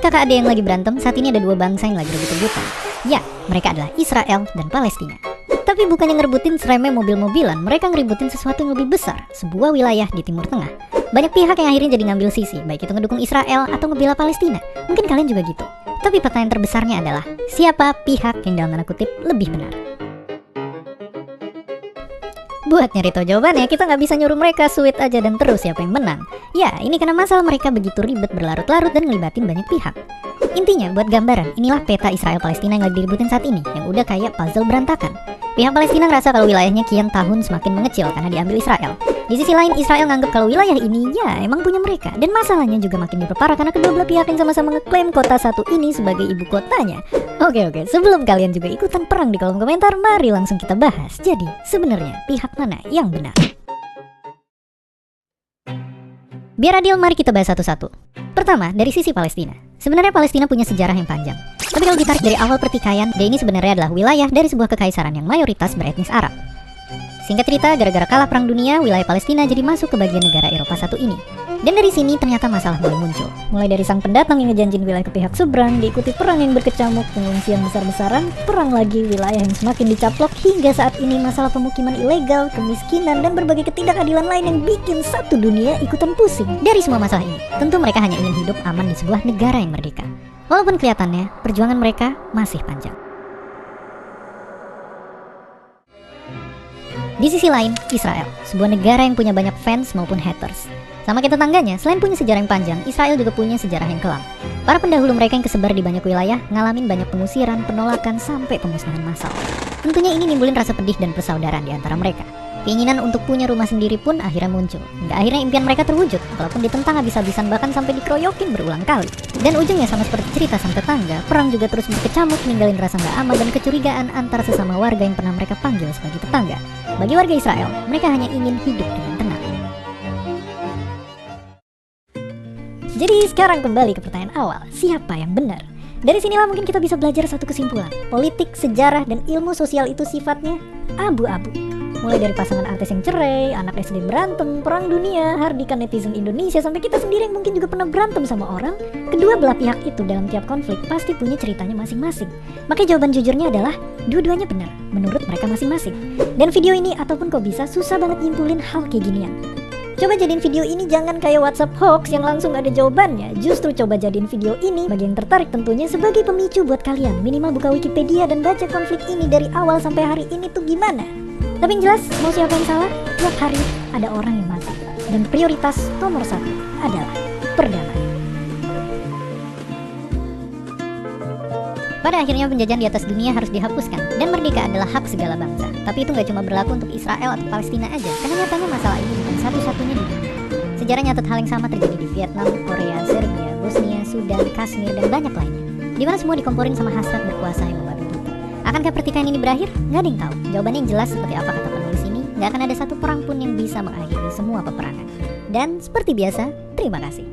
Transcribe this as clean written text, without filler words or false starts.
Buat kakak adik yang lagi berantem, saat ini ada dua bangsa yang lagi rebut-rebutan. Ya, mereka adalah Israel dan Palestina. Tapi bukannya ngerebutin seremeh mobil-mobilan, mereka ngerebutin sesuatu yang lebih besar, sebuah wilayah di Timur Tengah. Banyak pihak yang akhirnya jadi ngambil sisi, baik itu ngedukung Israel atau ngebela Palestina. Mungkin kalian juga gitu. Tapi pertanyaan terbesarnya adalah, siapa pihak yang dalam tanda kutip lebih benar? Buat nyari tahu jawabannya, kita nggak bisa nyuruh mereka sweet aja dan terus siapa yang menang. Ya, ini karena masalah mereka begitu ribet berlarut-larut dan ngelibatin banyak pihak. Intinya, buat gambaran, inilah peta Israel-Palestina yang lagi diributin saat ini, yang udah kayak puzzle berantakan. Pihak Palestina ngerasa kalau wilayahnya kian tahun semakin mengecil karena diambil Israel. Di sisi lain, Israel nganggep kalau wilayah ini ya emang punya mereka. Dan masalahnya juga makin diperparah karena kedua belah pihak yang sama-sama ngeklaim kota satu ini sebagai ibu kotanya. Oke, sebelum kalian juga ikutan perang di kolom komentar, mari langsung kita bahas. Jadi, sebenarnya pihak mana yang benar? Biar adil, mari kita bahas satu-satu. Pertama, dari sisi Palestina. Sebenarnya Palestina punya sejarah yang panjang. Tapi kalau ditarik dari awal pertikaian, dia ini sebenarnya adalah wilayah dari sebuah kekaisaran yang mayoritas beretnis Arab. Singkat cerita, gara-gara kalah perang dunia, wilayah Palestina jadi masuk ke bagian negara Eropa satu ini. Dan dari sini ternyata masalah mulai muncul. Mulai dari sang pendatang yang ngejanjin wilayah ke pihak seberang, diikuti perang yang berkecamuk, pengungsian besar-besaran, perang lagi, wilayah yang semakin dicaplok, hingga saat ini masalah pemukiman ilegal, kemiskinan, dan berbagai ketidakadilan lain yang bikin satu dunia ikutan pusing. Dari semua masalah ini, tentu mereka hanya ingin hidup aman di sebuah negara yang merdeka. Walaupun kelihatannya, perjuangan mereka masih panjang. Di sisi lain, Israel, sebuah negara yang punya banyak fans maupun haters. Sama kayak tetangganya, selain punya sejarah yang panjang, Israel juga punya sejarah yang kelam. Para pendahulu mereka yang kesebar di banyak wilayah, ngalamin banyak pengusiran, penolakan, sampai pemusnahan massal. Tentunya ini nimbulin rasa pedih dan persaudaraan di antara mereka. Keinginan untuk punya rumah sendiri pun akhirnya muncul. Hingga akhirnya impian mereka terwujud, walaupun ditentang habis-habisan bahkan sampai dikeroyokin berulang kali. Dan ujungnya sama seperti cerita sang tetangga, perang juga terus berkecamuk, ninggalin rasa nggak aman dan kecurigaan antar sesama warga yang pernah mereka panggil sebagai tetangga. Bagi warga Israel, mereka hanya ingin hidup dengan tenang. Jadi sekarang kembali ke pertanyaan awal, siapa yang benar? Dari sinilah mungkin kita bisa belajar satu kesimpulan. Politik, sejarah, dan ilmu sosial itu sifatnya abu-abu. Mulai dari pasangan artis yang cerai, anak SD berantem, perang dunia, hardikan netizen Indonesia, sampai kita sendiri yang mungkin juga pernah berantem sama orang, kedua belah pihak itu dalam tiap konflik pasti punya ceritanya masing-masing. Makanya jawaban jujurnya adalah, dua-duanya benar, menurut mereka masing-masing. Dan video ini ataupun kok bisa susah banget nyimpulin hal kayak ginian. Coba jadiin video ini jangan kayak WhatsApp hoax yang langsung ada jawabannya. Justru coba jadiin video ini, bagi yang tertarik tentunya, sebagai pemicu buat kalian. Minimal buka Wikipedia dan baca konflik ini dari awal sampai hari ini tuh gimana. Tapi yang jelas, mau siapa yang salah, tiap hari ada orang yang mati. Dan prioritas nomor satu adalah perdamaian. Pada akhirnya penjajahan di atas dunia harus dihapuskan, dan merdeka adalah hak segala bangsa. Tapi itu nggak cuma berlaku untuk Israel atau Palestina aja, karena nyatanya masalah ini bukan satu-satunya di dunia. Sejarah nyatet hal yang sama terjadi di Vietnam, Korea, Serbia, Bosnia, Sudan, Kashmir, dan banyak lainnya. Dimana semua dikomporin sama hasrat berkuasa yang membabi buta. Akankah pertikaian ini berakhir? Nggak ada yang tahu. Jawabannya yang jelas seperti apa kata penulis ini, nggak akan ada satu perang pun yang bisa mengakhiri semua peperangan. Dan seperti biasa, terima kasih.